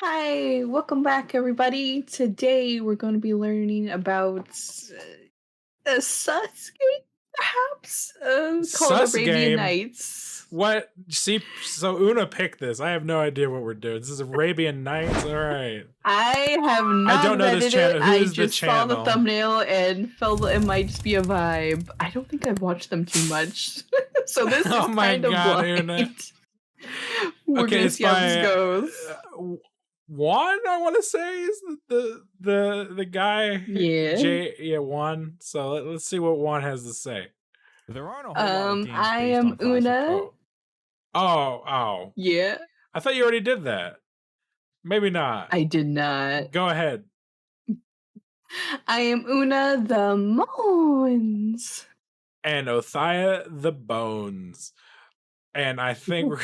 Hi, welcome back, everybody. Today we're going to be learning about a sus game, perhaps, called Sus Arabian game? Nights. What? See, so Una picked this. I have no idea what we're doing. This is Arabian Nights. All right. I have I don't not know this vetted it. channel. Who I is the just saw the channel? thumbnail and felt it might just be a vibe. I don't think I've watched them too much, so this is Oh my kind of God, blind. Una. We're Okay, gonna it's see how this by goes. Juan. I want to say is the guy. Yeah. Juan. So let's see what Juan has to say. There aren't a whole lot of games I based am on classic. Una. Oh. Yeah, I thought you already did that. Maybe not. I did not. Go ahead. I am Una the Moans. And Othaya the Bones. And I think we're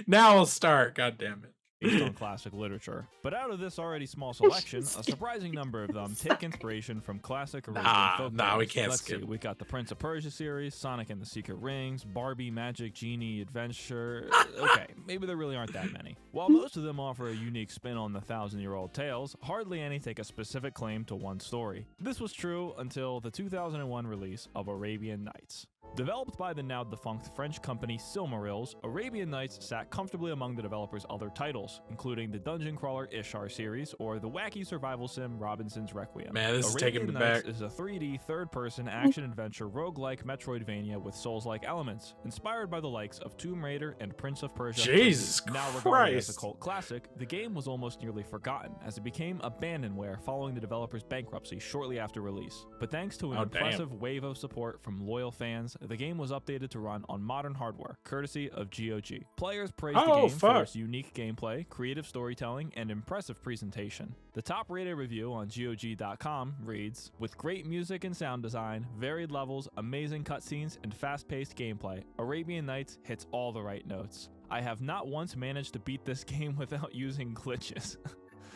now we'll start. God damn it. Based on classic literature. But out of this already small selection, a surprising number of them take inspiration from classic Arabian folk Nah, we tales. can't Let's skip. see, we got the Prince of Persia series, Sonic and the Secret Rings, Barbie, Magic, Genie, Adventure. Okay, maybe there really aren't that many. While most of them offer a unique spin on the thousand-year-old tales, hardly any take a specific claim to one story. This was true until the 2001 release of Arabian Nights. Developed by the now defunct French company Silmarils, Arabian Nights sat comfortably among the developer's other titles, including the dungeon crawler Ishar series or the wacky survival sim Robinson's Requiem. Man, this is taking me Arabian Nights back. is a 3D third-person action-adventure roguelike Metroidvania with Souls-like elements, inspired by the likes of Tomb Raider and Prince of Persia. Jesus Now regarded as a Christ. cult classic, the game was almost nearly forgotten as it became abandonware following the developer's bankruptcy shortly after release. But thanks to an impressive wave of support from loyal fans, the game was updated to run on modern hardware, courtesy of GOG. Players praised the game for its unique gameplay, creative storytelling, and impressive presentation. The top-rated review on GOG.com reads, "With great music and sound design, varied levels, amazing cutscenes, and fast-paced gameplay, Arabian Nights hits all the right notes. I have not once managed to beat this game without using glitches."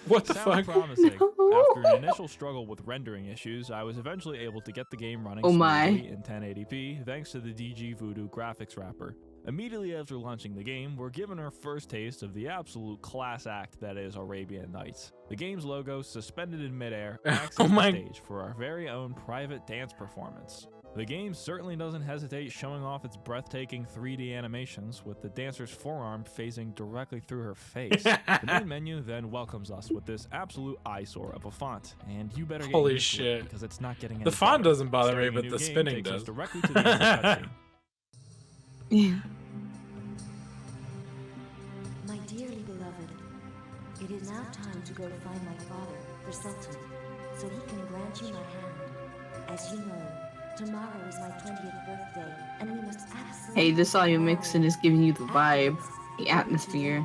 What the Sounds fuck? promising. After an initial struggle with rendering issues, I was eventually able to get the game running smoothly in 1080p thanks to the DG Voodoo graphics wrapper. Immediately after launching the game, we're given our first taste of the absolute class act that is Arabian Nights. The game's logo, suspended in midair, acts as the stage for our very own private dance performance. The game certainly doesn't hesitate showing off its breathtaking 3D animations, with the dancer's forearm phasing directly through her face. The main menu then welcomes us with this absolute eyesore of a font, and you better get Holy used to it shit. because it's not getting any The font better. doesn't bother me, Starting a but new the game spinning takes us does. directly to the end of the cutscene. Yeah. My dearly beloved, it is now time to go to find my father, the Sultan, so he can grant you my hand. As you know, tomorrow is my 20th birthday, and we must absolutely... Hey, this audio mixing is giving you the vibe, the atmosphere.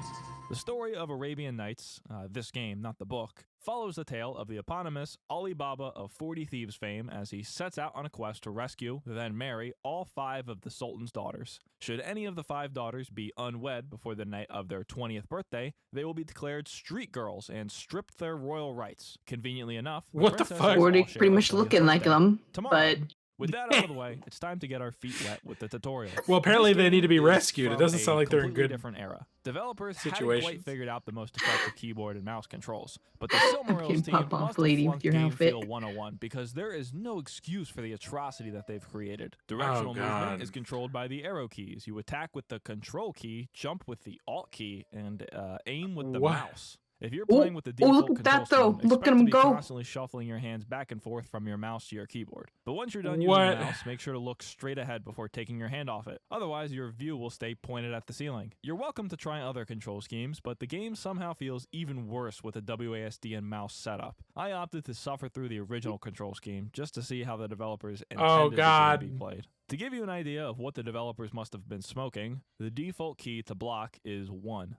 The story of Arabian Nights, this game, not the book, follows the tale of the eponymous Ali Baba of 40 Thieves fame as he sets out on a quest to rescue, then marry, all 5 of the Sultan's daughters. Should any of the 5 daughters be unwed before the night of their 20th birthday, they will be declared street girls and stripped their royal rights. Conveniently enough, What the fuck? 40 pretty much looking like them, but... With that out of the way, it's time to get our feet wet with the tutorial. Well, apparently This they need to be game is rescued. It from doesn't a sound like they're in completely good different era. Developers hadn't situations. quite figured out the most effective keyboard and mouse controls, but the Silmarils team pop off, must have lady, flunked with your Game outfit. Feel 101 because there is no excuse for the atrocity that they've created. Directional movement is controlled by the arrow keys. You attack with the control key, jump with the alt key, and aim with the mouse. If you're playing with the default look at that, control though. scheme, Look at expect him to be go. constantly shuffling your hands back and forth from your mouse to your keyboard. But once you're done using the mouse, make sure to look straight ahead before taking your hand off it. Otherwise, your view will stay pointed at the ceiling. You're welcome to try other control schemes, but the game somehow feels even worse with a WASD and mouse setup. I opted to suffer through the original control scheme just to see how the developers intended the game to be played. To give you an idea of what the developers must have been smoking, the default key to block is 1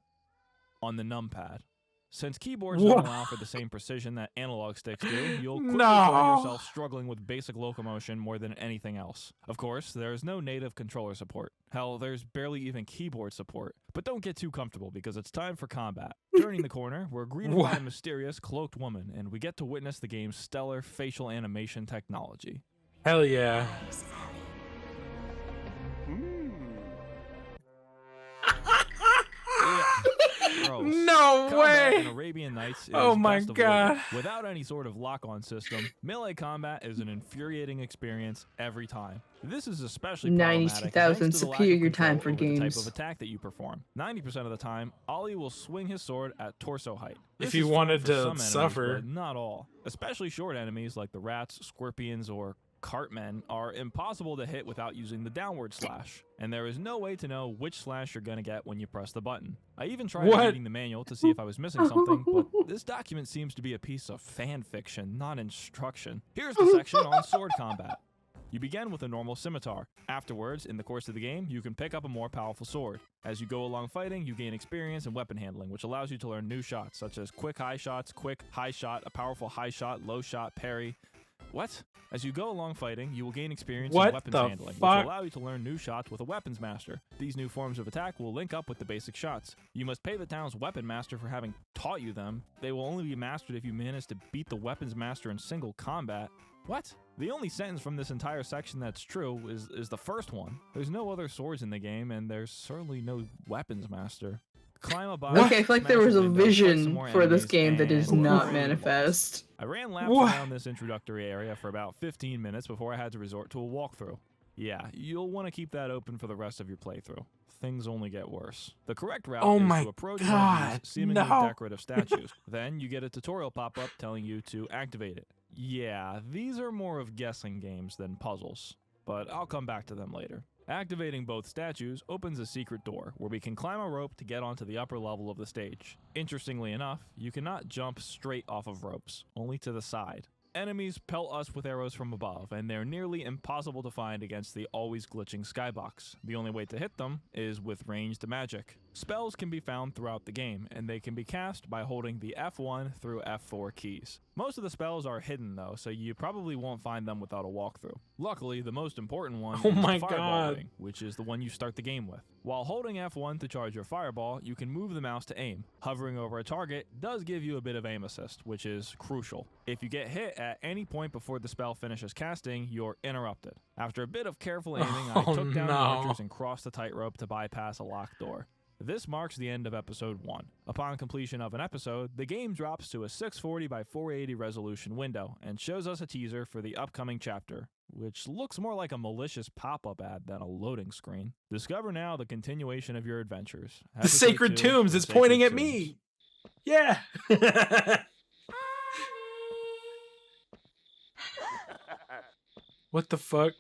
on the numpad. Since keyboards don't allow for the same precision that analog sticks do, you'll quickly find yourself struggling with basic locomotion more than anything else. Of course, there is no native controller support. Hell, there's barely even keyboard support. But don't get too comfortable because it's time for combat. Turning the corner, we're greeted by a mysterious cloaked woman, and we get to witness the game's stellar facial animation technology. Hell yeah. gross. No Combat way. in Arabian Nights is Oh my best avoided. God. Without any sort of lock-on system, melee combat is an infuriating experience every time. This is especially problematic thanks 92,000 to the lack of superior control time for over the type games. of attack that you perform. 90% of the time, Ollie will swing his sword at torso height. If This he is fine wanted for to some enemies, suffer. but not all. Especially short enemies like the rats, scorpions, or cartmen are impossible to hit without using the downward slash, and there is no way to know which slash you're gonna get when you press the button. I even tried What? reading the manual to see if I was missing something, but this document seems to be a piece of fan fiction, not instruction. Here's the section on sword combat. You begin with a normal scimitar. Afterwards, in the course of the game, you can pick up a more powerful sword. As you go along fighting, you gain experience and weapon handling, which allows you to learn new shots, such as quick high shots, quick high shot, a powerful high shot, low shot, parry. What? As you go along fighting, you will gain experience in weapons handling, which will allow you to learn new shots with a weapons master. These new forms of attack will link up with the basic shots. You must pay the town's weapon master for having taught you them. They will only be mastered if you manage to beat the weapons master in single combat. What? The only sentence from this entire section that's true is the first one. There's no other swords in the game, and there's certainly no weapons master. Climb above. Okay, I feel like there was a vision for this game that is not manifest. I ran laps around this introductory area for about 15 minutes before I had to resort to a walkthrough. Yeah, you'll want to keep that open for the rest of your playthrough. Things only get worse. The correct route is to approach one of these seemingly decorative statues. Then you get a tutorial pop up telling you to activate it. Yeah, these are more of guessing games than puzzles, but I'll come back to them later. Activating both statues opens a secret door where we can climb a rope to get onto the upper level of the stage. Interestingly enough, you cannot jump straight off of ropes, only to the side. Enemies pelt us with arrows from above, and they're nearly impossible to find against the always glitching skybox. The only way to hit them is with ranged magic. Spells can be found throughout the game, and they can be cast by holding the F1 through F4 keys. Most of the spells are hidden though, so you probably won't find them without a walkthrough. Luckily, the most important one is the fireball ring, which is the one you start the game with. While holding F1 to charge your fireball, you can move the mouse to aim. Hovering over a target does give you a bit of aim assist, which is crucial. If you get hit at any point before the spell finishes casting, you're interrupted. After a bit of careful aiming, I took down the archers and crossed the tightrope to bypass a locked door. This marks the end of episode 1. Upon completion of an episode, the game drops to a 640 by 480 resolution window and shows us a teaser for the upcoming chapter, which looks more like a malicious pop-up ad than a loading screen. Discover now the continuation of your adventures. The Sacred Tombs is pointing at me. Yeah. What the fuck?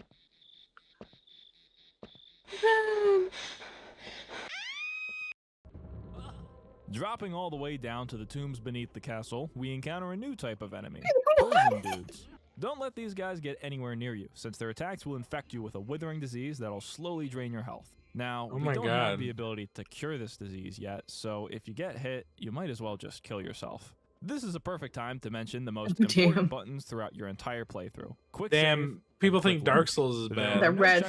Dropping all the way down to the tombs beneath the castle, we encounter a new type of enemy, poison dudes. Don't let these guys get anywhere near you, since their attacks will infect you with a withering disease that'll slowly drain your health. Now, we don't have the ability to cure this disease yet, so if you get hit, you might as well just kill yourself. This is a perfect time to mention the most important buttons throughout your entire playthrough. Quick save, people think Dark Souls is bad. That red.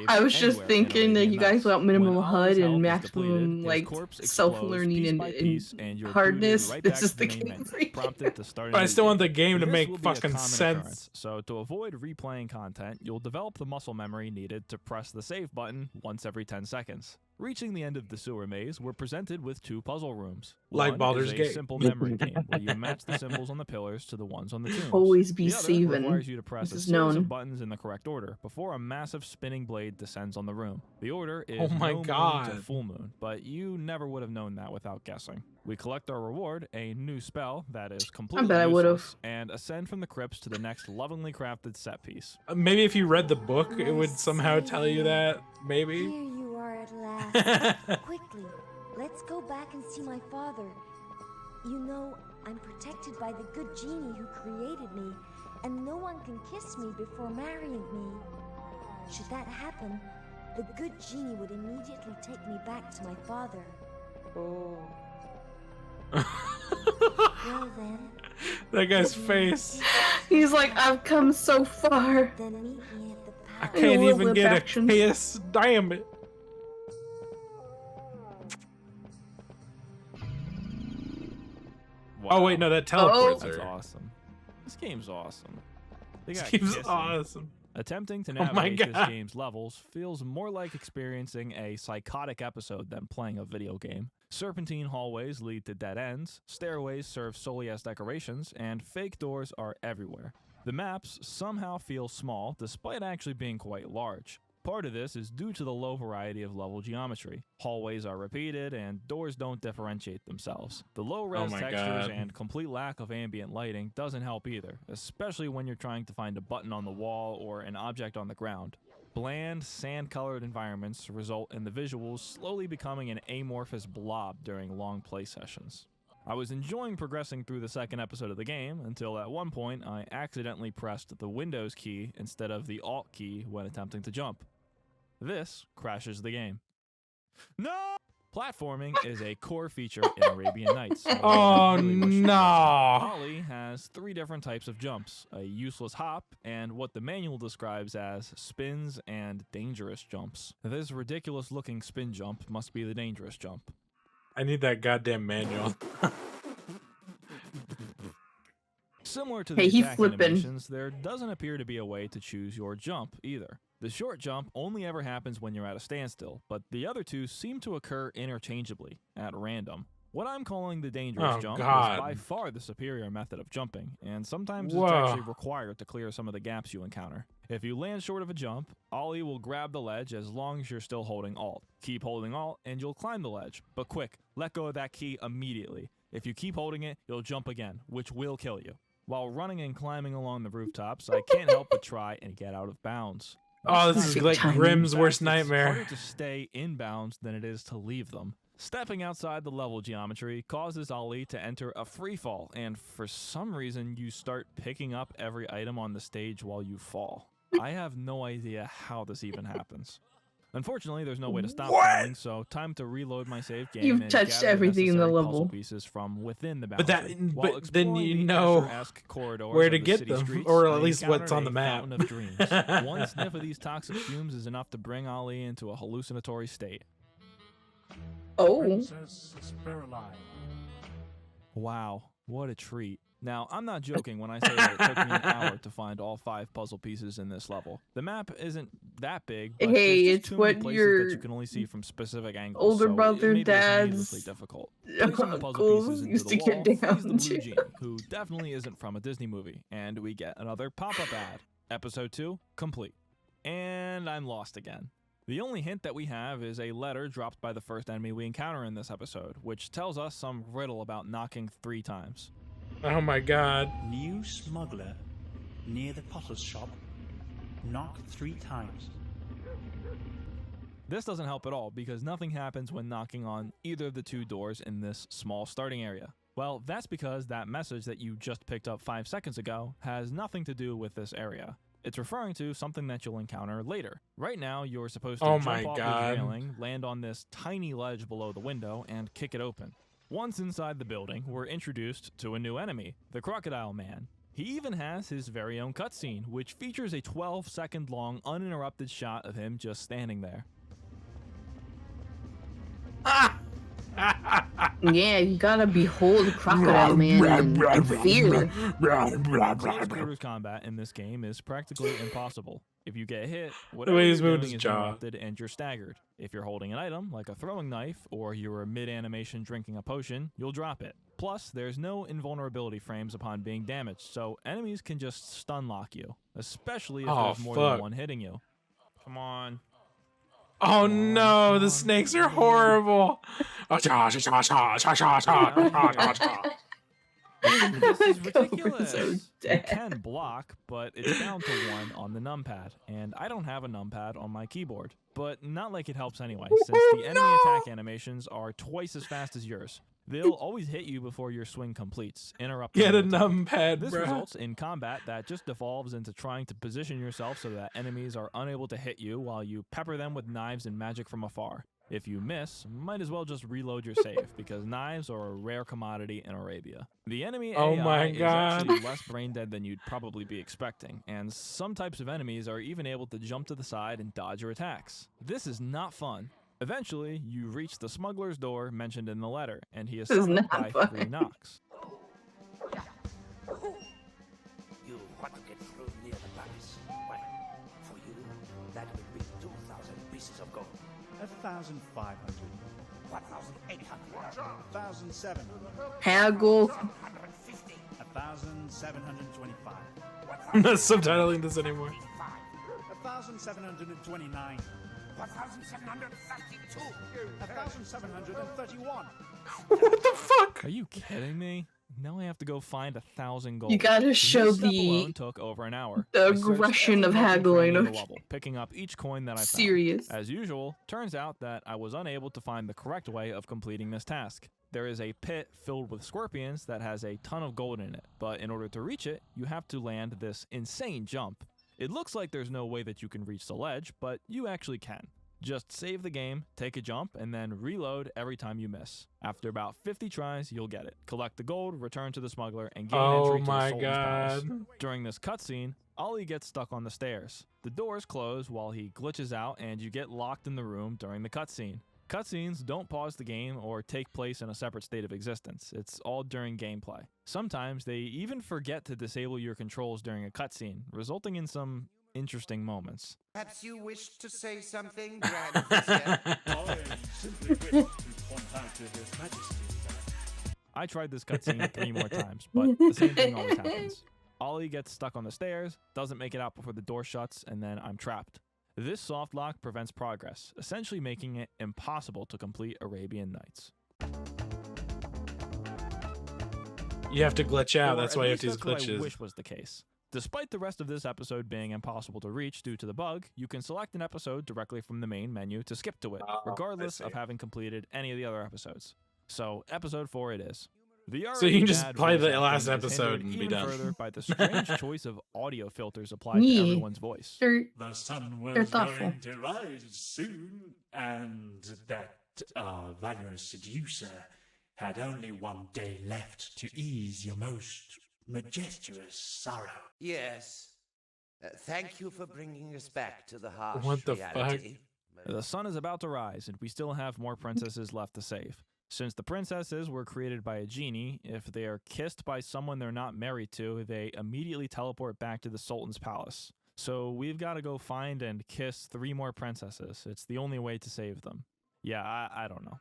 I was just thinking that you guys want minimum HUD and maximum like self-learning and hardness. This is the game for you. But I still want the game to make fucking sense. So to avoid replaying content, you'll develop the muscle memory needed to press the save button once every 10 seconds. Reaching the end of the sewer maze, we're presented with 2 puzzle rooms. Like Baldur's Gate. A simple memory game where you match the symbols on the pillars to the ones on the tombs. Always be the other saving. requires you to press a series of buttons in the correct order before a massive spinning blade descends on the room. The order is no moon to full moon, but you never would have known that without guessing. We collect our reward, a new spell that is completely useless, and ascend from the crypts to the next lovingly crafted set piece. Maybe if you read the book, it would somehow tell you that. Maybe. Here you are at last. Quickly, let's go back and see my father. You know, I'm protected by the good genie who created me, and no one can kiss me before marrying me. Should that happen, the good genie would immediately take me back to my father. Oh. Well then. That guy's face. He's like, I've come so far. Then meet me at the palace. I can't even get a kiss. Damn it. Wow. Oh wait, no, that teleports That's her. awesome. This game's awesome. This game's awesome. Attempting to navigate this game's levels feels more like experiencing a psychotic episode than playing a video game. Serpentine hallways lead to dead ends, stairways serve solely as decorations, and fake doors are everywhere. The maps somehow feel small despite actually being quite large. Part of this is due to the low variety of level geometry. Hallways are repeated, and doors don't differentiate themselves. The low-res my textures God. and complete lack of ambient lighting doesn't help either, especially when you're trying to find a button on the wall or an object on the ground. Bland, sand-colored environments result in the visuals slowly becoming an amorphous blob during long play sessions. I was enjoying progressing through the second episode of the game until at one point I accidentally pressed the Windows key instead of the Alt key when attempting to jump. This crashes the game. No! Platforming is a core feature in Arabian Nights. So Oh, I really wish it wasn't. no. Ollie has 3 different types of jumps, a useless hop, and what the manual describes as spins and dangerous jumps. This ridiculous-looking spin jump must be the dangerous jump. I need that goddamn manual. Similar to Hey, the he's attack flipping. animations, there doesn't appear to be a way to choose your jump either. The short jump only ever happens when you're at a standstill, but the other 2 seem to occur interchangeably, at random. What I'm calling the dangerous Oh, jump God. is by far the superior method of jumping, and sometimes Whoa. it's actually required to clear some of the gaps you encounter. If you land short of a jump, Ollie will grab the ledge as long as you're still holding Alt. Keep holding Alt and you'll climb the ledge, but quick, let go of that key immediately. If you keep holding it, you'll jump again, which will kill you. While running and climbing along the rooftops, I can't help but try and get out of bounds. Oh, this is like Grimm's worst In fact, it's harder nightmare. to stay in bounds than it is to leave them. Stepping outside the level geometry causes Ollie to enter a free fall, and for some reason you start picking up every item on the stage while you fall. I have no idea how this even happens. Unfortunately, there's no way to stop climbing, so time to reload my save game You've and touched gather everything in the necessary level. puzzle pieces from within the But boundary. that- While but then exploring you the know Escher-esque corridors where of to the get city them, streets, or at I least what's on encountered the a map. fountain of dreams. One sniff of these toxic fumes is enough to bring Ollie into a hallucinatory state. Oh, Princess Spiraline. Wow, what a treat. Now, I'm not joking when I say that it took me an hour to find all 5 puzzle pieces in this level. The map isn't that big, but Hey, there's it's just too what many places your that you can only see from specific angles, older so brother, it made this dad's needlessly difficult. Placing the puzzle uncles pieces into used the to wall get frees down the Blue to. Genie, who definitely isn't from a Disney movie, and we get another pop-up ad. Episode 2, complete. And I'm lost again. The only hint that we have is a letter dropped by the first enemy we encounter in this episode, which tells us some riddle about knocking 3 times. Oh my god. New smuggler near the potter's shop. Knock 3 times. This doesn't help at all because nothing happens when knocking on either of the 2 doors in this small starting area. Well, that's because that message that you just picked up 5 seconds ago has nothing to do with this area. It's referring to something that you'll encounter later. Right now, you're supposed to Oh jump my off God. the railing, land on this tiny ledge below the window, and kick it open. Once inside the building, we're introduced to a new enemy, the Crocodile Man. He even has his very own cutscene, which features a 12-second long uninterrupted shot of him just standing there. Yeah, you gotta behold Crocodile Man in fear. Close quarters combat in this game is practically impossible. If you get hit, whatever way you're he's moving doing his is jaw. interrupted and you're staggered. If you're holding an item, like a throwing knife, or you're mid-animation drinking a potion, you'll drop it. Plus, there's no invulnerability frames upon being damaged, so enemies can just stun lock you, especially if Oh, there's more fuck. than one hitting you. Come on. Oh no, the snakes are horrible. Oh, cha, cha, cha, cha, cha, cha, cha, cha, cha. This is Goes ridiculous. so You dead. can block, but it's down to 1 on the numpad, and I don't have a numpad on my keyboard. But not like it helps anyway, since the enemy attack animations are twice as fast as yours. They'll always hit you before your swing completes, interrupting Get a your attack. numpad, This bro. results in combat that just devolves into trying to position yourself so that enemies are unable to hit you while you pepper them with knives and magic from afar. If you miss, might as well just reload your save, because knives are a rare commodity in Arabia. The enemy Oh AI my is God. actually less brain dead than you'd probably be expecting, and some types of enemies are even able to jump to the side and dodge your attacks. This is not fun. Eventually, you reach the smuggler's door mentioned in the letter, and he is This is summoned not by fun. 3 knocks. You want to get through near the palace? Why, for you, that would be 2,000 pieces of gold. 1,500. 1,700. Haggle. 1,725. I'm not subtitling this anymore. 1,729. 1,732. 1,731. What the fuck? Are you kidding me? Now I have to go find 1,000 gold. You gotta show This step the alone took over an hour. the I searched aggression every of nook and haggling, cranny of the okay. level, picking up each coin that I found. serious. As usual, turns out that I was unable to find the correct way of completing this task. There is a pit filled with scorpions that has a ton of gold in it, but in order to reach it, you have to land this insane jump. It looks like there's no way that you can reach the ledge, but you actually can. Just save the game, take a jump, and then reload every time you miss. After about 50 tries, you'll get it. Collect the gold, return to the smuggler, and gain entry to the Sultan's palace. During this cutscene, Ollie gets stuck on the stairs. The doors close while he glitches out, and you get locked in the room during the cutscene. Cutscenes don't pause the game or take place in a separate state of existence. It's all during gameplay. Sometimes they even forget to disable your controls during a cutscene, resulting in some interesting moments. Perhaps you wish to say something, Grand Vizier? I simply wish to point out to His Majesty that I tried this cutscene 3 more times, but the same thing always happens. Ollie gets stuck on the stairs, doesn't make it out before the door shuts, and then I'm trapped. This soft lock prevents progress, essentially making it impossible to complete Arabian Nights. You have to glitch out. Or That's at why you have least to use that's what I glitches. wish was the case. Despite the rest of this episode being impossible to reach due to the bug, you can select an episode directly from the main menu to skip to it, Oh, regardless I of see. having completed any of the other episodes. So, episode 4 it is. The So you can already just bad play the voice last acting is episode hindered and be even done. further by the strange choice of audio filters applied to Yeah. everyone's voice. They're, the sun They're was thoughtful. going to rise soon, and that our valorous seducer had only one day left to ease your most majestuous sorrow. Yes. Thank you for bringing us back to the harsh What the reality. The sun is about to rise, and we still have more princesses left to save. Since the princesses were created by a genie, if they are kissed by someone they're not married to, they immediately teleport back to the Sultan's palace. So we've got to go find and kiss 3 more princesses. It's the only way to save them. Yeah, I don't know.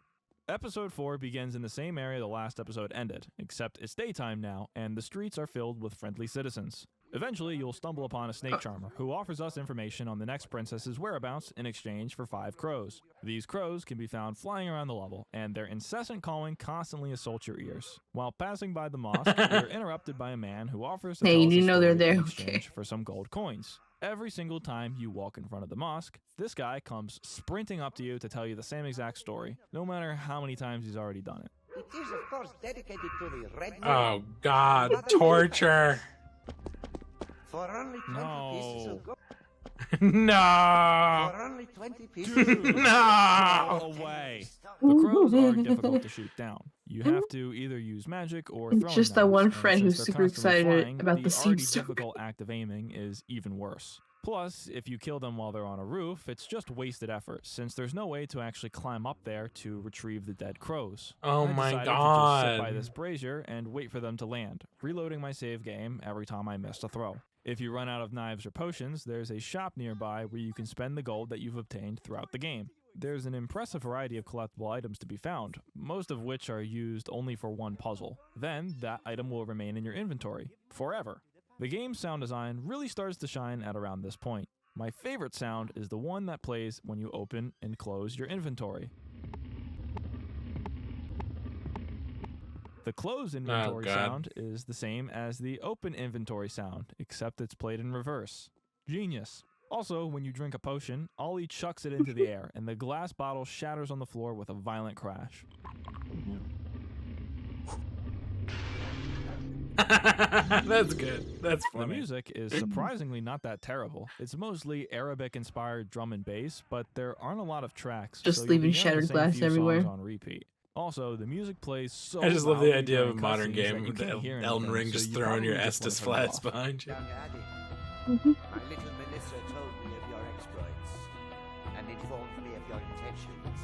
Episode 4 begins in the same area the last episode ended, except it's daytime now, and the streets are filled with friendly citizens. Eventually, you'll stumble upon a snake charmer who offers us information on the next princess's whereabouts in exchange for 5 crows. These crows can be found flying around the level, and their incessant calling constantly assaults your ears. While passing by the mosque, you're interrupted by a man who offers to Hey, tell you us a didn't know they're story in there, exchange okay. for some gold coins. Every single time you walk in front of the mosque, this guy comes sprinting up to you to tell you the same exact story, no matter how many times he's already done it. It is, of course, dedicated to the Red Moon. Oh God, torture. For only 20 pieces of gold. No. For only 20 pieces of gold. No. Go away. The crows are difficult to shoot down. You have to either use magic or It's throwing just that knives, one and friend since who's they're super constantly excited flying, about the the already seed difficult act of aiming is even worse. Plus, if you kill them while they're on a roof, it's just wasted effort, since there's no way to actually climb up there to retrieve the dead crows. Oh I my decided to just sit by God. this brazier and wait for them to land, reloading my save game every time I missed a throw. If you run out of knives or potions, there's a shop nearby where you can spend the gold that you've obtained throughout the game. There's an impressive variety of collectible items to be found, most of which are used only for one puzzle. Then, that item will remain in your inventory, forever. The game's sound design really starts to shine at around this point. My favorite sound is the one that plays when you open and close your inventory. The close inventory God. sound is the same as the open inventory sound, except it's played in reverse. Genius. Also, when you drink a potion, Ollie chucks it into the air, and the glass bottle shatters on the floor with a violent crash. That's good. That's The funny. music is surprisingly not that terrible. It's mostly Arabic-inspired drum and bass, but there aren't a lot of tracks, Just so you'll be leaving hearing the shattered same glass few songs everywhere. on repeat. Also, the music plays so I just love the loudly idea of a during modern cutscenes that game you with can't hear Elden anything, Ring so just you throwing your probably just Estus wanna turn it flats off. behind you. Young Addy, Mhm. my little Melissa told me of your exploits and informed me of your intentions.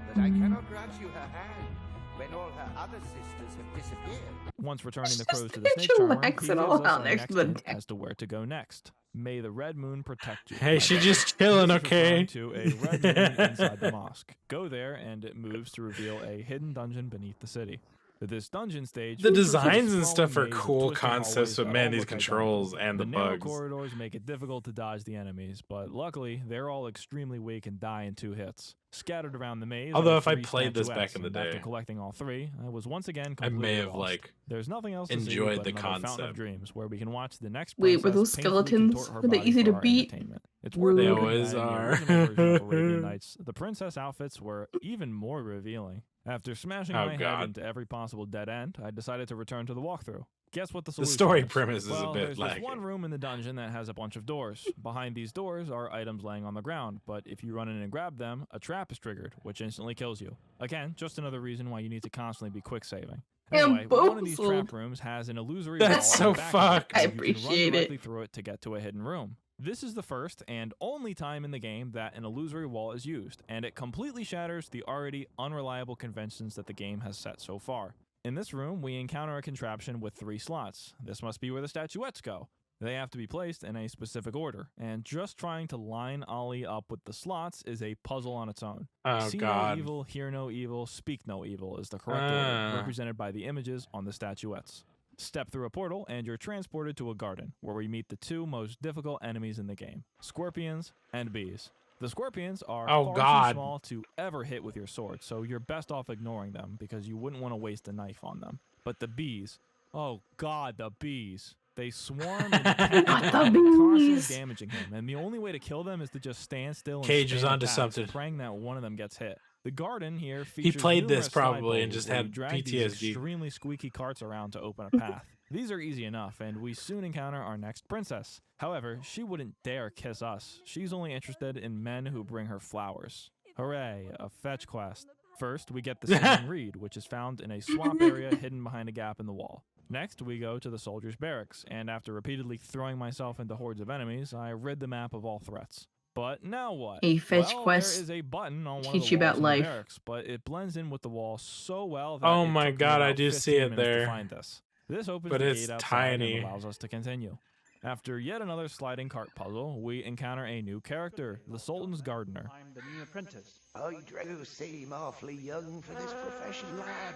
But I cannot grant you her hand when all her other sisters have disappeared. Once returning the Just crows to the snake charmer, he chillax gives it us all our out next next to the hint deck. as to where to go next. May the red moon protect you. Hey, she's just chilling, This is referring okay? to a red moon inside the mosque. Go there, and it moves to reveal a hidden dungeon beneath the city. This dungeon stage. The features a designs and sprawling stuff are maze of cool twisting concepts, hallways but that man, all these look controls identical. and the narrow bugs. corridors make it difficult to dodge the enemies, but luckily they're all extremely weak and die in 2 hits. Scattered around the maze. Although are if I 3 played this statuettes, back in the and after day, collecting all 3, I was once again I completely may have lost. like There's nothing else to see enjoyed but the another Fountain of concept. Dreams, where we can watch the next Wait, were princess those painfully skeletons, contort her were they body easy for to our beat? entertainment. It's worth They noting always that in the are. original version of Arabian Nights, the princess outfits were even more revealing. After smashing Oh, my God. head into every possible dead end, I decided to return to the walkthrough. Guess what the The solution story is? premise is Well, a bit there's this lacking. one room in the dungeon that has a bunch of doors. Behind these doors are items laying on the ground, but if you run in and grab them, a trap is triggered, which instantly kills you. Again, just another reason why you need to constantly be quick saving. Anyway, one of these trap Bamboozled. rooms has an illusory That's wall in so the back of it, fucked. I and you can run appreciate it. directly through it to get to a hidden room. This is the first and only time in the game that an illusory wall is used, and it completely shatters the already unreliable conventions that the game has set so far. In this room, we encounter a contraption with 3 slots. This must be where the statuettes go. They have to be placed in a specific order, and just trying to line Ollie up with the slots is a puzzle on its own. Oh, See God. no evil, hear no evil, speak no evil is the correct order, represented by the images on the statuettes. Step through a portal, and you're transported to a garden, where we meet the 2 most difficult enemies in the game, scorpions and bees. The scorpions are Oh, far God. too small to ever hit with your sword, so you're best off ignoring them because you wouldn't want to waste a knife on them. But the bees, oh God, the bees. They swarm and attack Not him, the constantly bees. damaging him, and the only way to kill them is to just stand still and Cage was spam onto attacks, something. praying that one of them gets hit. The garden here He features played this numerous side probably and bowls just where you had drag these PTSD. extremely squeaky carts around to open a path. These are easy enough, and we soon encounter our next princess. However, she wouldn't dare kiss us. She's only interested in men who bring her flowers. Hooray, a fetch quest. First, we get the singing reed, which is found in a swamp area hidden behind a gap in the wall. Next, we go to the soldiers' barracks, and after repeatedly throwing myself into hordes of enemies, I rid the map of all threats. But now what? A fetch well, quest there is a button on one of teach the you walls about in the life. barracks, but it blends in with the wall so well that Oh it my took me God, I about do see 15 it minutes there. to find this. This opens But the it's gate outside tiny. and allows us to continue. After yet another sliding cart puzzle, we encounter a new character, the Sultan's gardener. I'm the new apprentice. I do seem awfully young for this profession, lad.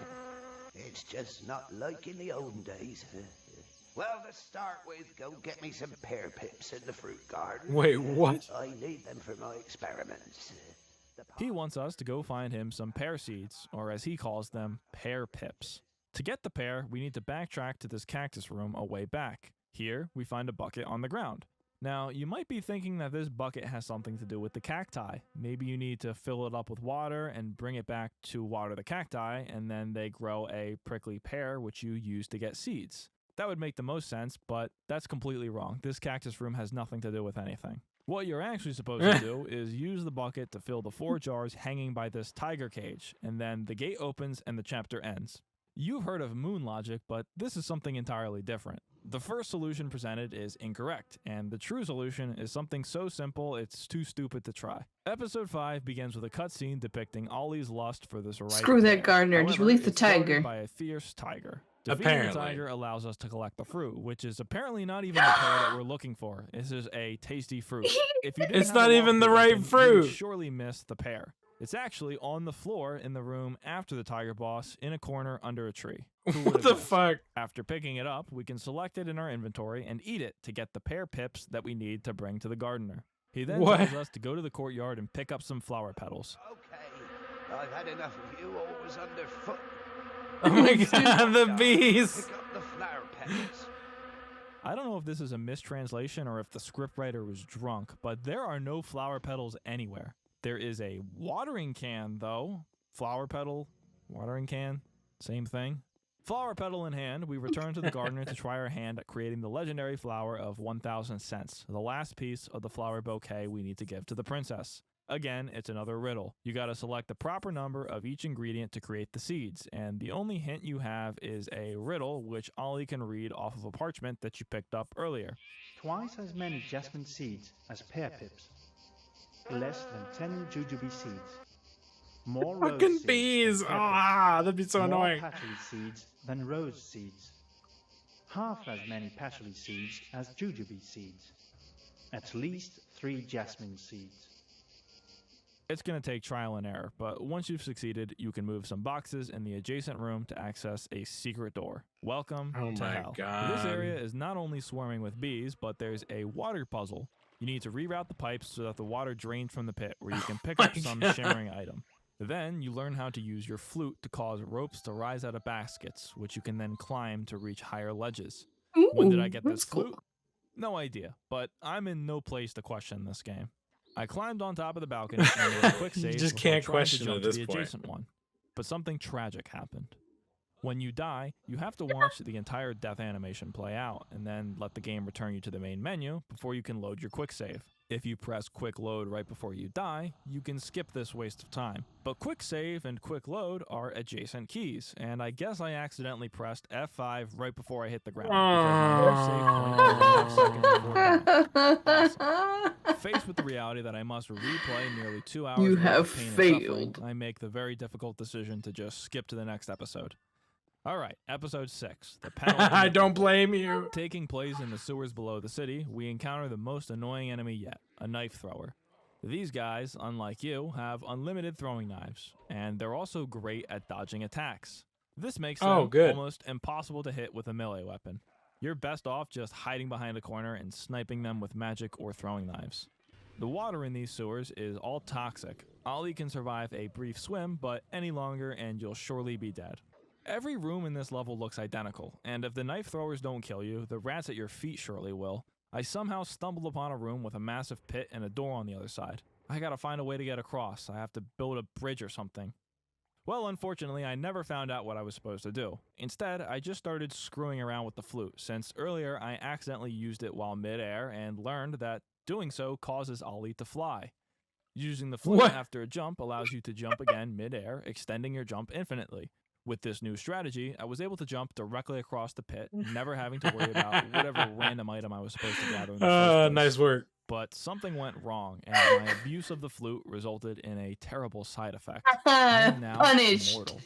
It's just not like in the olden days. Well, to start with, go get me some pear pips in the fruit garden. Wait, what? I need them for my experiments. He wants us to go find him some pear seeds, or as he calls them, pear pips. To get the pear, we need to backtrack to this cactus room a way back. Here, we find a bucket on the ground. Now, you might be thinking that this bucket has something to do with the cacti. Maybe you need to fill it up with water and bring it back to water the cacti, and then they grow a prickly pear which you use to get seeds. That would make the most sense, but that's completely wrong. This cactus room has nothing to do with anything. What you're actually supposed to do is use the bucket to fill the 4 jars hanging by this tiger cage, and then the gate opens and the chapter ends. You've heard of moon logic, but this is something entirely different. The first solution presented is incorrect, and the true solution is something so simple it's too stupid to try. Episode 5 begins with a cutscene depicting Ollie's lust for this right Screw that pear. gardener, just However, release the it's guarded tiger. by a fierce tiger. Defeating Apparently. the tiger allows us to collect the fruit, which is apparently not even the pear that we're looking for. This is a tasty fruit. If you didn't It's have a not even the walkthrough right open, you fruit. would surely miss the pear. It's actually on the floor in the room after the tiger boss in a corner under a tree. Who would What have the guessed? fuck? After picking it up, we can select it in our inventory and eat it to get the pear pips that we need to bring to the gardener. He then What? tells us to go to the courtyard and pick up some flower petals. Okay, I've had enough of you always underfoot. Oh my God, the bees. Pick up the flower petals. I don't know if this is a mistranslation or if the scriptwriter was drunk, but there are no flower petals anywhere. There is a watering can, though. Flower petal, watering can, same thing. Flower petal in hand, we return to the gardener to try our hand at creating the legendary flower of 1,000 cents, the last piece of the flower bouquet we need to give to the princess. Again, it's another riddle. You gotta select the proper number of each ingredient to create the seeds, and the only hint you have is a riddle which Ollie can read off of a parchment that you picked up earlier. Twice as many jasmine seeds as pear pips. Less than 10 jujube seeds. More rose Fucking seeds than bees. pear pips. Ah, that'd be so More annoying. patchouli seeds than rose seeds. Half as many patchouli seeds as jujube seeds. at least 3 jasmine seeds. It's going to take trial and error, but once you've succeeded, you can move some boxes in the adjacent room to access a secret door. Welcome to hell. This area is not only swarming with bees, but there's a water puzzle. You need to reroute the pipes so that the water drains from the pit, where you can pick up some shimmering item. Then you learn how to use your flute to cause ropes to rise out of baskets, which you can then climb to reach higher ledges. Ooh, When did I get this cool. flute? No idea, but I'm in no place to question this game. I climbed on top of the balcony and made a quick save. You just before can't trying question to jump at to this the point. adjacent one. But something tragic happened. When you die, you have to watch the entire death animation play out, and then let the game return you to the main menu before you can load your quick save. If you press quick load right before you die, you can skip this waste of time. But quick save and quick load are adjacent keys, and I guess I accidentally pressed F5 right before I hit the ground, because my new save point was 1/2 second before death. Awesome. Faced with the reality that I must replay nearly 2 hours You worth have of pain and suffering, failed. I make the very difficult decision to just skip to the next episode. All right, episode 6. The Panel. I don't blame you. Taking place in the sewers below the city, we encounter the most annoying enemy yet, a knife thrower. These guys, unlike you, have unlimited throwing knives, and they're also great at dodging attacks. This makes them almost impossible to hit with a melee weapon. You're best off just hiding behind a corner and sniping them with magic or throwing knives. The water in these sewers is all toxic. Ollie can survive a brief swim, but any longer and you'll surely be dead. Every room in this level looks identical, and if the knife throwers don't kill you, the rats at your feet surely will. I somehow stumbled upon a room with a massive pit and a door on the other side. I gotta find a way to get across. I have to build a bridge or something. Well, unfortunately, I never found out what I was supposed to do. Instead, I just started screwing around with the flute, since earlier I accidentally used it while mid-air and learned that doing so causes Ollie to fly. Using the flute after a jump allows you to jump again mid-air, extending your jump infinitely. With this new strategy, I was able to jump directly across the pit, never having to worry about whatever random item I was supposed to gather in the first place. Nice work. But something went wrong, and my abuse of the flute resulted in a terrible side effect. I am now Punished. immortal.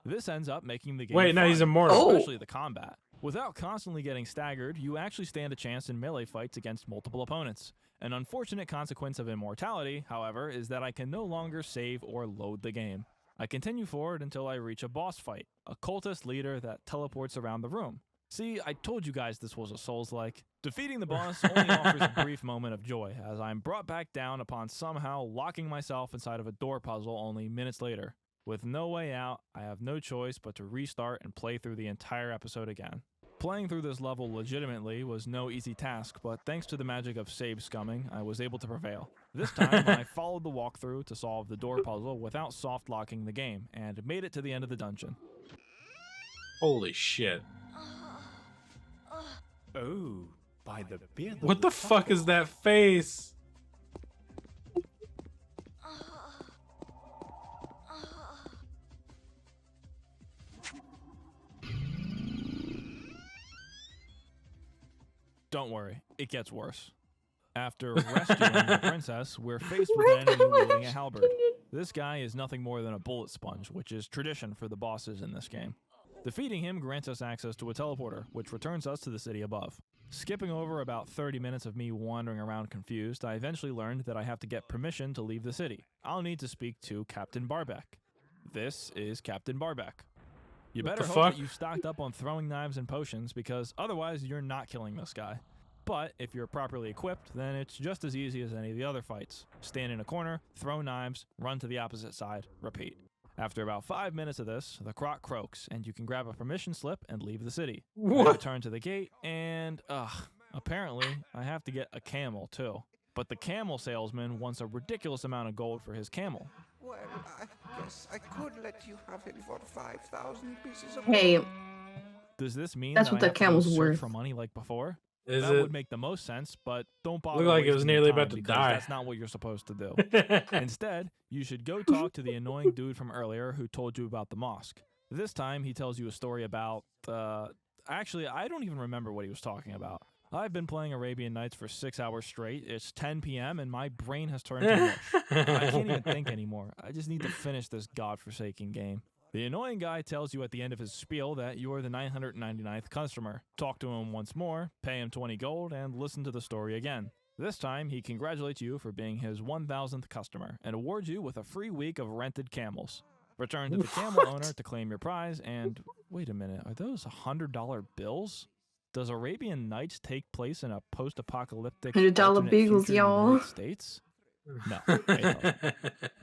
This ends up making the game Wait, now fun, he's immortal. especially the combat. Without constantly getting staggered, you actually stand a chance in melee fights against multiple opponents. An unfortunate consequence of immortality, however, is that I can no longer save or load the game. I continue forward until I reach a boss fight, a cultist leader that teleports around the room. See, I told you guys this was a Souls-like. Defeating the boss only offers a brief moment of joy, as I'm brought back down upon somehow locking myself inside of a door puzzle only minutes later. With no way out, I have no choice but to restart and play through the entire episode again. Playing through this level legitimately was no easy task, but thanks to the magic of save scumming, I was able to prevail. This time, I followed the walkthrough to solve the door puzzle without soft locking the game, and made it to the end of the dungeon. Holy shit. Oh, by the beard. What the fuck is that face? Don't worry, it gets worse. After rescuing the princess, we're faced with an enemy wielding a halberd. This guy is nothing more than a bullet sponge, which is tradition for the bosses in this game. Defeating him grants us access to a teleporter, which returns us to the city above. Skipping over about 30 minutes of me wandering around confused, I eventually learned that I have to get permission to leave the city. I'll need to speak to Captain Barbeck. This is Captain Barbeck. You better hope that you've stocked up on throwing knives and potions, because otherwise you're not killing this guy. But if you're properly equipped, then it's just as easy as any of the other fights. Stand in a corner, throw knives, run to the opposite side, repeat. After about 5 minutes of this, the croc croaks, and you can grab a permission slip and leave the city. I return to the gate, and apparently I have to get a camel too. But the camel salesman wants a ridiculous amount of gold for his camel. Well, I guess I could let you have him for 5,000 pieces of Hey, Does this mean that's that what I the have to go camel's search worth. for money like before? Is that it? would make the most sense, but don't bother. Looked like it was wasting your nearly time about to because die. That's not what you're supposed to do. Instead, you should go talk to the annoying dude from earlier who told you about the mosque. This time, he tells you a story about, actually, I don't even remember what he was talking about. I've been playing Arabian Nights for 6 hours straight. It's 10 p.m. and my brain has turned to mush. I can't even think anymore. I just need to finish this godforsaken game. The annoying guy tells you at the end of his spiel that you are the 999th customer. Talk to him once more, pay him 20 gold, and listen to the story again. This time, he congratulates you for being his 1,000th customer and awards you with a free week of rented camels. Return to the camel owner to claim your prize, and wait a minute, are those $100 bills? Does Arabian Nights take place in a post-apocalyptic $100 alternate bagels, future y'all. United States? No, it doesn't.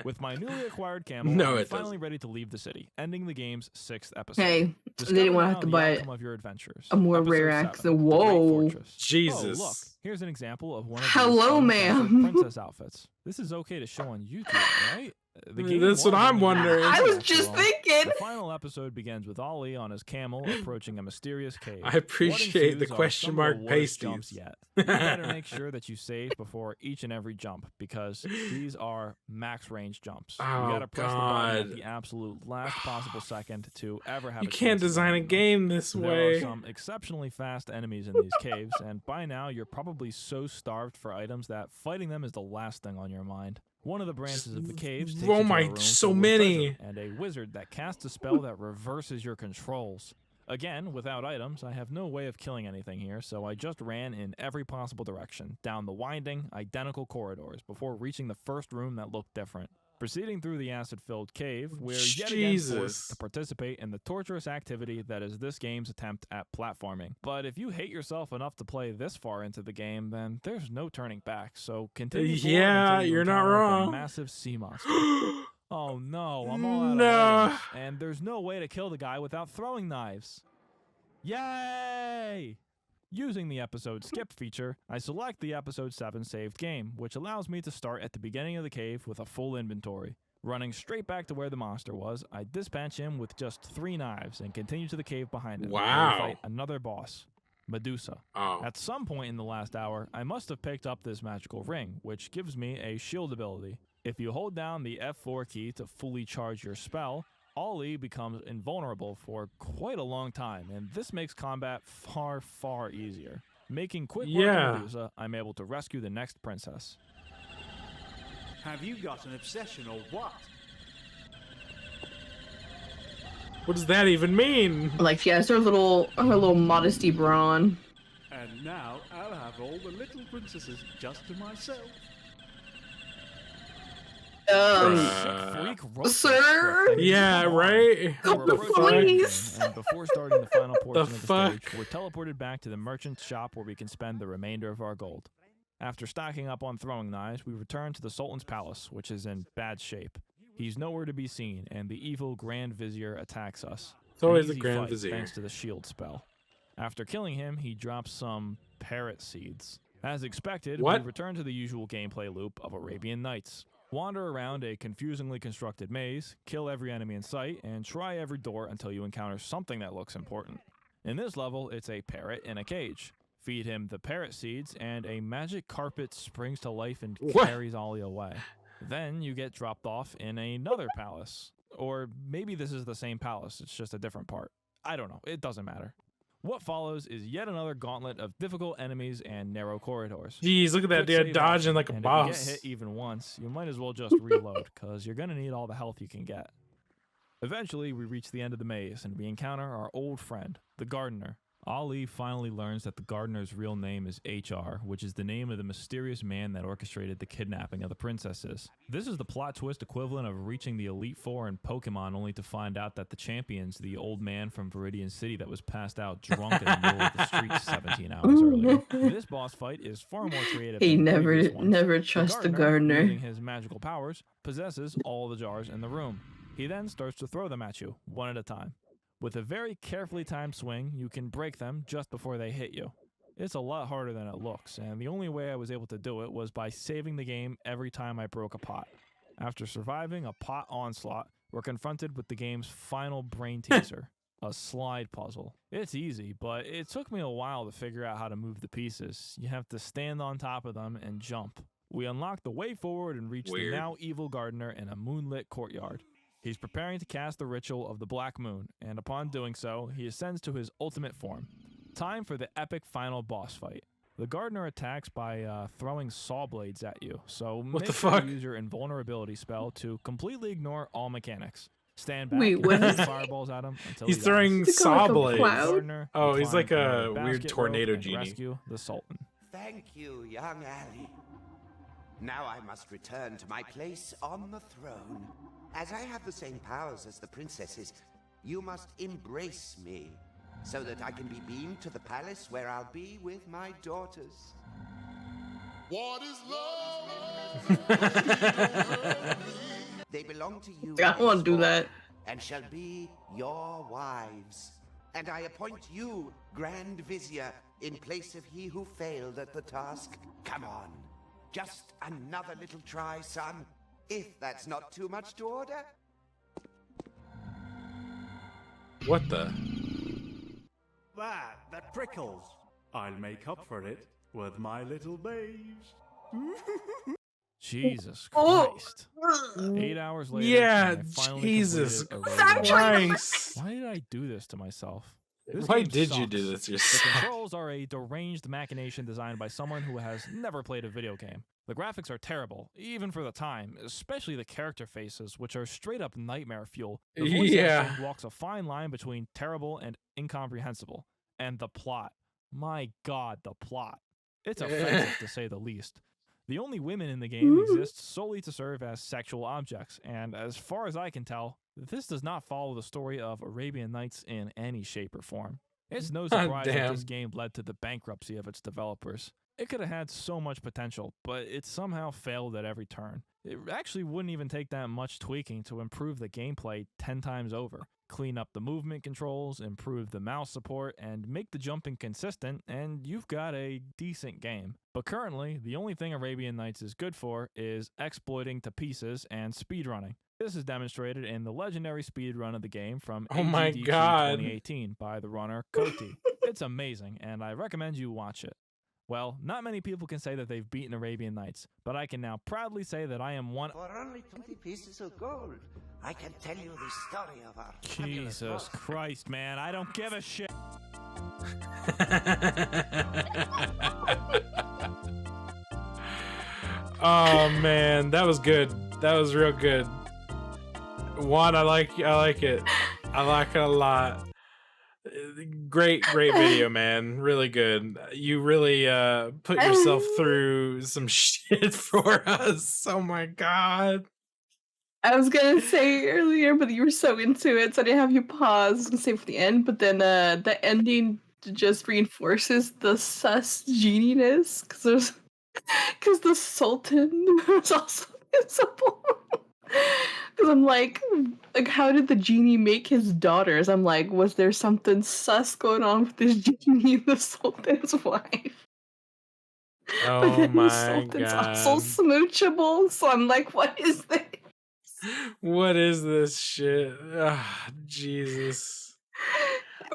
With my newly acquired camel, No, I'm it finally doesn't. ready to leave the city, ending the game's 6th episode. Hey, Discover they didn't want to now have to the buy outcome of your adventures. a more Episode rare 7, accent. The Great Whoa. Fortress. Jesus. Oh, look, here's an example of one of these Hello, unfashioned ma'am. princess outfits. This is okay to show on YouTube, right? The game That's what was I'm only wondering. I was after just all. thinking. The final episode begins with Ollie on his camel approaching a mysterious cave. I appreciate What the ensues are question some mark of the worst jumps pasties. yet. You better make sure that you save before each and every jump, because these are max range jumps. You Oh, gotta press the button at God. the absolute last possible second to ever have You a can't chance of design a winning them. game this There way. are some exceptionally fast enemies in these caves, and by now you're probably so starved for items that fighting them is the last thing on your mind. One of the branches of the caves takes Oh you to my, a room so filled with many. treasure and a wizard that casts a spell that reverses your controls. Again, without items, I have no way of killing anything here, so I just ran in every possible direction, down the winding, identical corridors, before reaching the first room that looked different. Proceeding through the acid-filled cave, we're yet again forced Jesus. to participate in the torturous activity that is this game's attempt at platforming. But if you hate yourself enough to play this far into the game, then there's no turning back, so continue forward Yeah, until you you're not encounter the wrong. massive sea monster. Oh no, I'm all out of No. items, and there's no way to kill the guy without throwing knives. Yay! Using the episode skip feature, I select the episode 7 saved game, which allows me to start at the beginning of the cave with a full inventory. Running straight back to where the monster was, I dispatch him with just 3 knives and continue to the cave behind him. where we Wow. fight another boss, Medusa. Oh. At some point in the last hour, I must have picked up this magical ring, which gives me a shield ability. If you hold down the F4 key to fully charge your spell, Ollie becomes invulnerable for quite a long time, and this makes combat far, far easier. Making quick work Yeah. of Medusa, I'm able to rescue the next princess. Have you got an obsession or what? What does that even mean? Like she has her little modesty bra on. And now I'll have all the little princesses just to myself. Bruh. Freak rope Sir? trick. Yeah, Come on. right? Go We're the approaching please. the end, and before starting the final portion of the fuck? stage, we're teleported back to the merchant's shop where we can spend the remainder of our gold. After stocking up on throwing knives, we return to the Sultan's palace, which is in bad shape. He's nowhere to be seen, and the evil Grand Vizier attacks us. It's always An the easy Grand fight, Vizier. thanks to the shield spell. After killing him, he drops some parrot seeds. As expected, What? we return to the usual gameplay loop of Arabian Nights. Wander around a confusingly constructed maze, kill every enemy in sight, and try every door until you encounter something that looks important. In this level, it's a parrot in a cage. Feed him the parrot seeds, and a magic carpet springs to life and What? carries Ollie away. Then you get dropped off in another palace. Or maybe this is the same palace, it's just a different part. I don't know, it doesn't matter. What follows is yet another gauntlet of difficult enemies and narrow corridors. Jeez, look at that Quick dude save dodging option, like a and boss. If you get hit even once, you might as well just reload, because you're going to need all the health you can get. Eventually, we reach the end of the maze, and we encounter our old friend, the gardener. Ali finally learns that the gardener's real name is HR, which is the name of the mysterious man that orchestrated the kidnapping of the princesses. This is the plot twist equivalent of reaching the Elite Four in Pokemon only to find out that the champion's the old man from Viridian City that was passed out drunk in the middle of the streets 17 hours earlier. This boss fight is far more creative He than previous ones. never trust the gardener. Using his magical powers, possesses all the jars in the room. He then starts to throw them at you, one at a time. With a very carefully timed swing, you can break them just before they hit you. It's a lot harder than it looks, and the only way I was able to do it was by saving the game every time I broke a pot. After surviving a pot onslaught, we're confronted with the game's final brain teaser, a slide puzzle. It's easy, but it took me a while to figure out how to move the pieces. You have to stand on top of them and jump. We unlock the way forward and reach Weird. the now evil gardener in a moonlit courtyard. He's preparing to cast the ritual of the Black Moon, and upon doing so, he ascends to his ultimate form. Time for the epic final boss fight. The gardener attacks by throwing saw blades at you, so What make the sure fuck? to use your invulnerability spell to completely ignore all mechanics. Stand back Wait, and what shoot is- fireballs at him until He's he throwing dies. Is it like saw a blades. cloud? Gardener Oh, will he's climb like a over the weird basket tornado rope and genie. rescue the Sultan. Thank you, young Ally. Now I must return to my place on the throne. As I have the same powers as the princesses, you must embrace me, so that I can be beamed to the palace where I'll be with my daughters. What is love? They belong to you. I want to do that. And shall be your wives. And I appoint you Grand Vizier in place of he who failed at the task. Come on, just another little try, son. If that's not too much to order. What the? That prickles. I'll make up for it with my little babes. Jesus Oh. Christ. 8 hours later, Yeah, and I finally Jesus completed Arabian Nights. Christ. Why did I do this to myself? This Why game did you sucks. do this The yourself? controls are a deranged machination designed by someone who has never played a video game. The graphics are terrible, even for the time, especially the character faces, which are straight up nightmare fuel. The voice Yeah. acting walks a fine line between terrible and incomprehensible. And the plot. My God, the plot. It's offensive to say the least. The only women in the game exist solely to serve as sexual objects, and as far as I can tell, this does not follow the story of Arabian Nights in any shape or form. It's no surprise that this game led to the bankruptcy of its developers. It could have had so much potential, but it somehow failed at every turn. It actually wouldn't even take that much tweaking to improve the gameplay 10 times over. Clean up the movement controls, improve the mouse support, and make the jumping consistent, and you've got a decent game. But currently, the only thing Arabian Nights is good for is exploiting to pieces and speedrunning. This is demonstrated in the legendary speedrun of the game from Oh my AGDQ God. 2018 by the runner Koti. It's amazing, and I recommend you watch it. Well, not many people can say that they've beaten Arabian Nights, but I can now proudly say that I am one. For only 20 pieces of gold, I can tell you the story of our fabulous Jesus boss. Christ, man, I don't give a shit. Oh man, that was good. That was real good. Juan, I like it. I like it a lot. Great video, man. Really good. You really put yourself through some shit for us. Oh my God. I was gonna say earlier, but you were so into it, so I didn't have you pause and say for the end. But then the ending just reinforces the sus geniness because the Sultan was also visible. Because I'm like, how did the genie make his daughters? I'm like, was there something sus going on with this genie and the Sultan's wife? But Oh then the my Sultan's God. also smoochable, so I'm like, what is this? What is this shit? Ah, Jesus.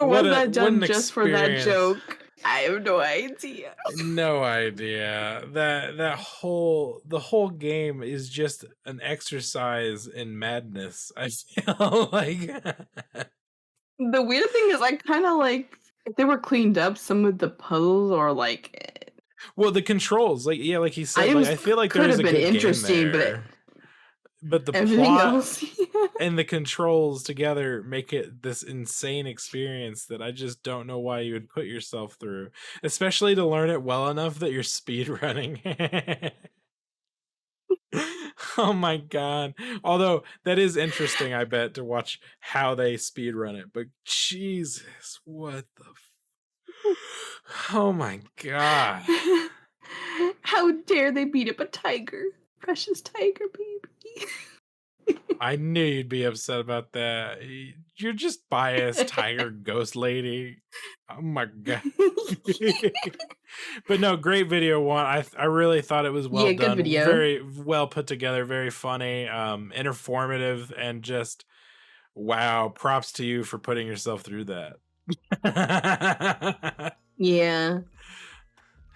Or What was a- that what done an just for that experience. joke? I have no idea. No idea. The whole game is just an exercise in madness. I feel like The weird thing is, I kind of like if they were cleaned up some of the puzzles, or like well, the controls, like yeah, like he said, like, items I feel like could there's have a been good interesting, game there. But the everything plot else. and the controls together make it this insane experience that I just don't know why you would put yourself through, especially to learn it well enough that you're speed running. Oh my God. Although that is interesting, I bet, to watch how they speed run it. But Jesus, what the oh my God. How dare they beat up a tiger? Precious tiger baby. I knew you'd be upset about that. You're just biased, tiger ghost lady. Oh my God. But no, great video one. I really thought it was well Yeah, good done. video. Very well put together, very funny, informative, and just wow, props to you for putting yourself through that. Yeah.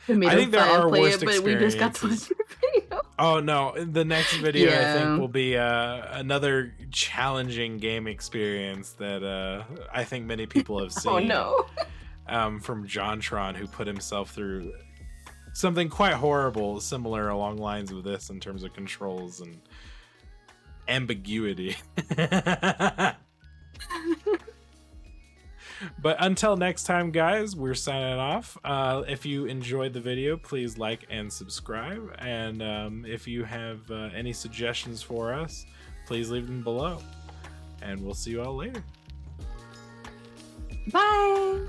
I think there are worse but we just got to watch experiences. the video. Oh no, the next video I Yeah. think will be another challenging game experience that I think many people have seen. Oh no. From JonTron, who put himself through something quite horrible, similar along lines with this in terms of controls and ambiguity. But until next time, guys, we're signing off. If you enjoyed the video, please like and subscribe. And if you have any suggestions for us, please leave them below. And we'll see you all later. Bye.